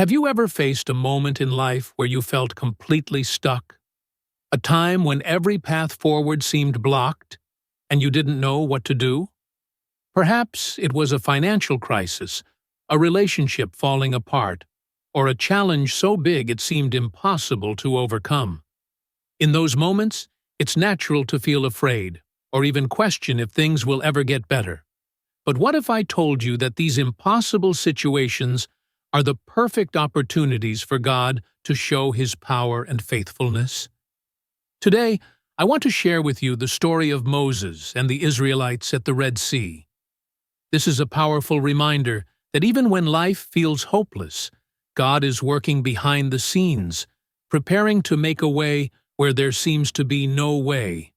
Have you ever faced a moment in life where you felt completely stuck? A time when every path forward seemed blocked, and you didn't know what to do? Perhaps it was a financial crisis, a relationship falling apart, or a challenge so big it seemed impossible to overcome. In those moments, it's natural to feel afraid, or even question if things will ever get better. But what if I told you that these impossible situations are the perfect opportunities for God to show His power and faithfulness? Today, I want to share with you the story of Moses and the Israelites at the Red Sea. This is a powerful reminder that even when life feels hopeless, God is working behind the scenes, preparing to make a way where there seems to be no way.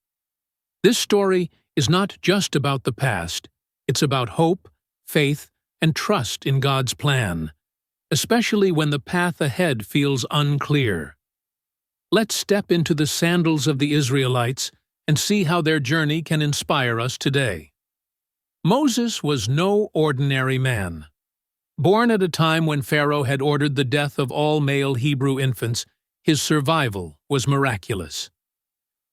This story is not just about the past, it's about hope, faith, and trust in God's plan, especially when the path ahead feels unclear. Let's step into the sandals of the Israelites and see how their journey can inspire us today. Moses was no ordinary man. Born at a time when Pharaoh had ordered the death of all male Hebrew infants, his survival was miraculous.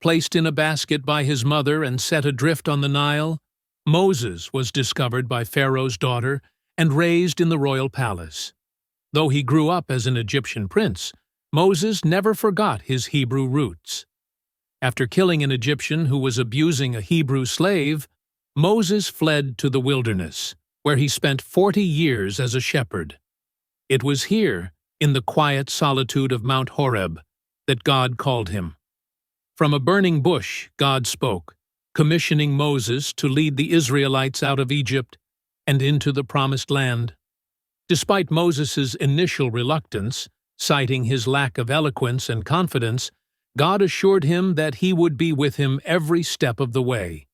Placed in a basket by his mother and set adrift on the Nile, Moses was discovered by Pharaoh's daughter and raised in the royal palace. Though he grew up as an Egyptian prince, Moses never forgot his Hebrew roots. After killing an Egyptian who was abusing a Hebrew slave, Moses fled to the wilderness, where he spent 40 years as a shepherd. It was here, in the quiet solitude of Mount Horeb, that God called him. From a burning bush, God spoke, commissioning Moses to lead the Israelites out of Egypt and into the Promised Land. Despite Moses' initial reluctance, citing his lack of eloquence and confidence, God assured him that He would be with him every step of the way.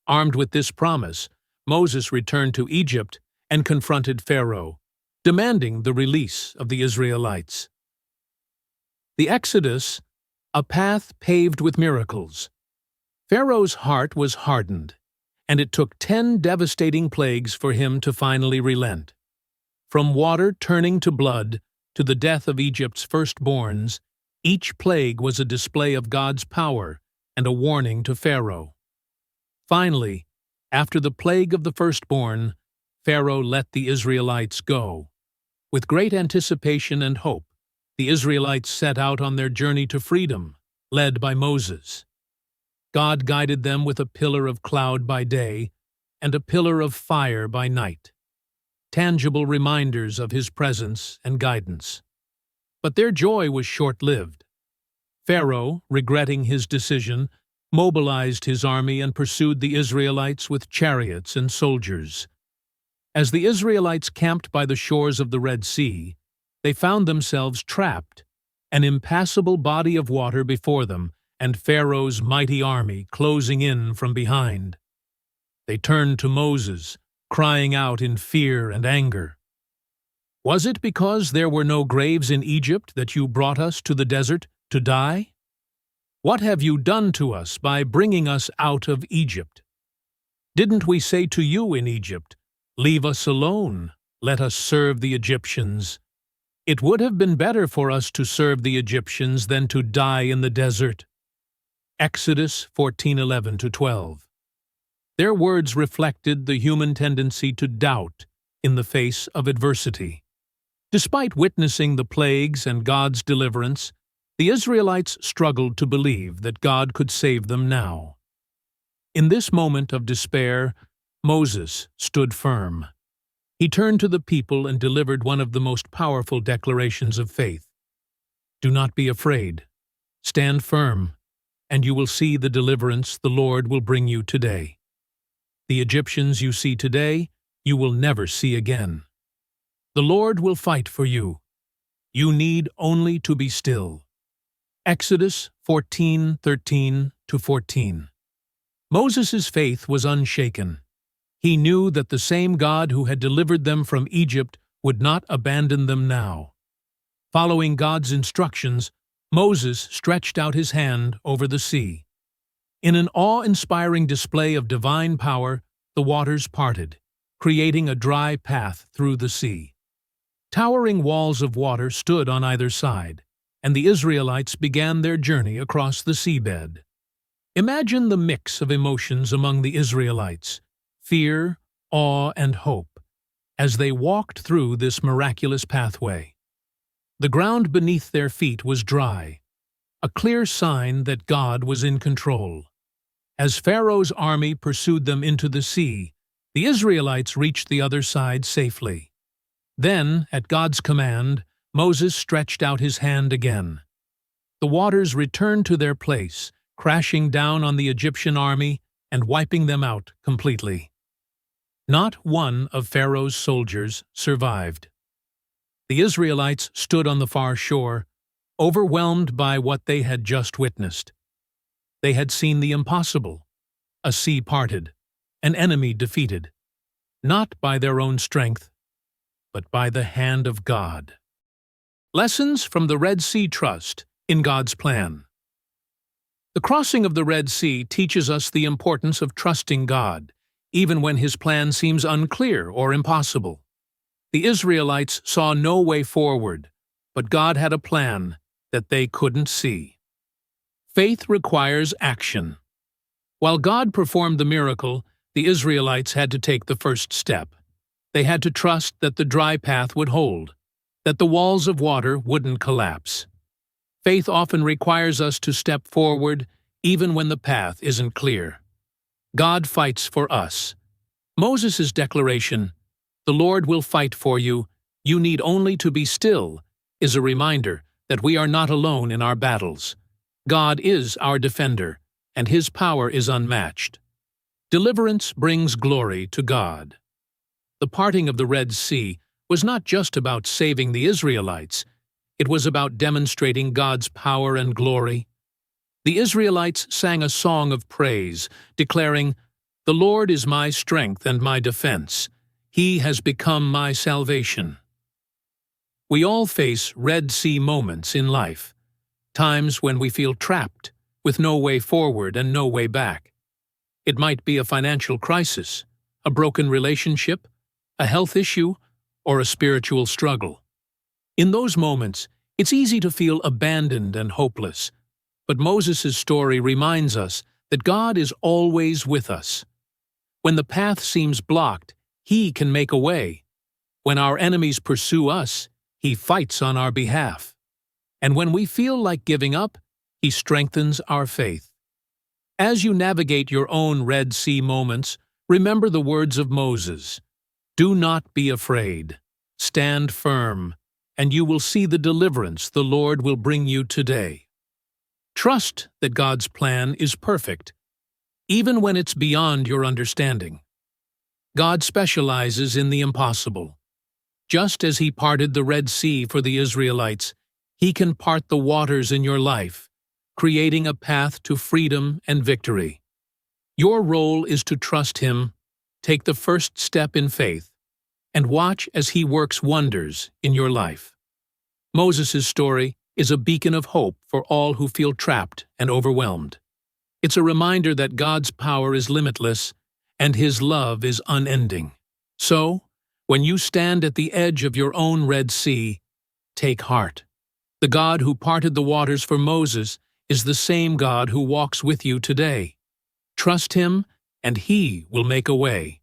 Armed with this promise, Moses returned to Egypt and confronted Pharaoh, demanding the release of the Israelites. The Exodus, a path paved with miracles. Pharaoh's heart was hardened, and it took 10 devastating plagues for him to finally relent. From water turning to blood to the death of Egypt's firstborns, each plague was a display of God's power and a warning to Pharaoh. Finally, after the plague of the firstborn, Pharaoh let the Israelites go. With great anticipation and hope, the Israelites set out on their journey to freedom, led by Moses. God guided them with a pillar of cloud by day and a pillar of fire by night, tangible reminders of His presence and guidance. But their joy was short-lived. Pharaoh, regretting his decision, mobilized his army and pursued the Israelites with chariots and soldiers. As the Israelites camped by the shores of the Red Sea, they found themselves trapped, an impassable body of water before them, and Pharaoh's mighty army closing in from behind. They turned to Moses, crying out in fear and anger. "Was it because there were no graves in Egypt that you brought us to the desert to die? What have you done to us by bringing us out of Egypt? Didn't we say to you in Egypt, 'Leave us alone, let us serve the Egyptians'? It would have been better for us to serve the Egyptians than to die in the desert." Exodus 14:11-12. Their words reflected the human tendency to doubt in the face of adversity. Despite witnessing the plagues and God's deliverance, the Israelites struggled to believe that God could save them now. In this moment of despair, Moses stood firm. He turned to the people and delivered one of the most powerful declarations of faith. "Do not be afraid. Stand firm, and you will see the deliverance the Lord will bring you today. The Egyptians you see today, you will never see again. The Lord will fight for you. You need only to be still." Exodus 14:13-14. Moses' faith was unshaken. He knew that the same God who had delivered them from Egypt would not abandon them now. Following God's instructions, Moses stretched out his hand over the sea. In an awe-inspiring display of divine power, the waters parted, creating a dry path through the sea. Towering walls of water stood on either side, and the Israelites began their journey across the seabed. Imagine the mix of emotions among the Israelites, fear, awe, and hope, as they walked through this miraculous pathway. The ground beneath their feet was dry, a clear sign that God was in control. As Pharaoh's army pursued them into the sea, the Israelites reached the other side safely. Then, at God's command, Moses stretched out his hand again. The waters returned to their place, crashing down on the Egyptian army and wiping them out completely. Not one of Pharaoh's soldiers survived. The Israelites stood on the far shore, overwhelmed by what they had just witnessed. They had seen the impossible, a sea parted, an enemy defeated, not by their own strength, but by the hand of God. Lessons from the Red Sea Trust in God's plan. The crossing of the Red Sea teaches us the importance of trusting God, even when His plan seems unclear or impossible. The Israelites saw no way forward, but God had a plan that they couldn't see. Faith requires action. While God performed the miracle, the Israelites had to take the first step. They had to trust that the dry path would hold, that the walls of water wouldn't collapse. Faith often requires us to step forward even when the path isn't clear. God fights for us. Moses' declaration, "The Lord will fight for you, you need only to be still," is a reminder that we are not alone in our battles. God is our defender, and His power is unmatched. Deliverance brings glory to God. The parting of the Red Sea was not just about saving the Israelites, it was about demonstrating God's power and glory. The Israelites sang a song of praise, declaring, "The Lord is my strength and my defense. He has become my salvation." We all face Red Sea moments in life, times when we feel trapped, with no way forward and no way back. It might be a financial crisis, a broken relationship, a health issue, or a spiritual struggle. In those moments, it's easy to feel abandoned and hopeless, but Moses' story reminds us that God is always with us. When the path seems blocked, He can make a way. When our enemies pursue us, He fights on our behalf. And when we feel like giving up, He strengthens our faith. As you navigate your own Red Sea moments, remember the words of Moses. Do not be afraid. Stand firm, and you will see the deliverance the Lord will bring you today. Trust that God's plan is perfect, even when it's beyond your understanding. God specializes in the impossible. Just as He parted the Red Sea for the Israelites, He can part the waters in your life, creating a path to freedom and victory. Your role is to trust Him, take the first step in faith, and watch as He works wonders in your life. Moses' story is a beacon of hope for all who feel trapped and overwhelmed. It's a reminder that God's power is limitless and His love is unending. So, when you stand at the edge of your own Red Sea, take heart. The God who parted the waters for Moses is the same God who walks with you today. Trust Him, and He will make a way.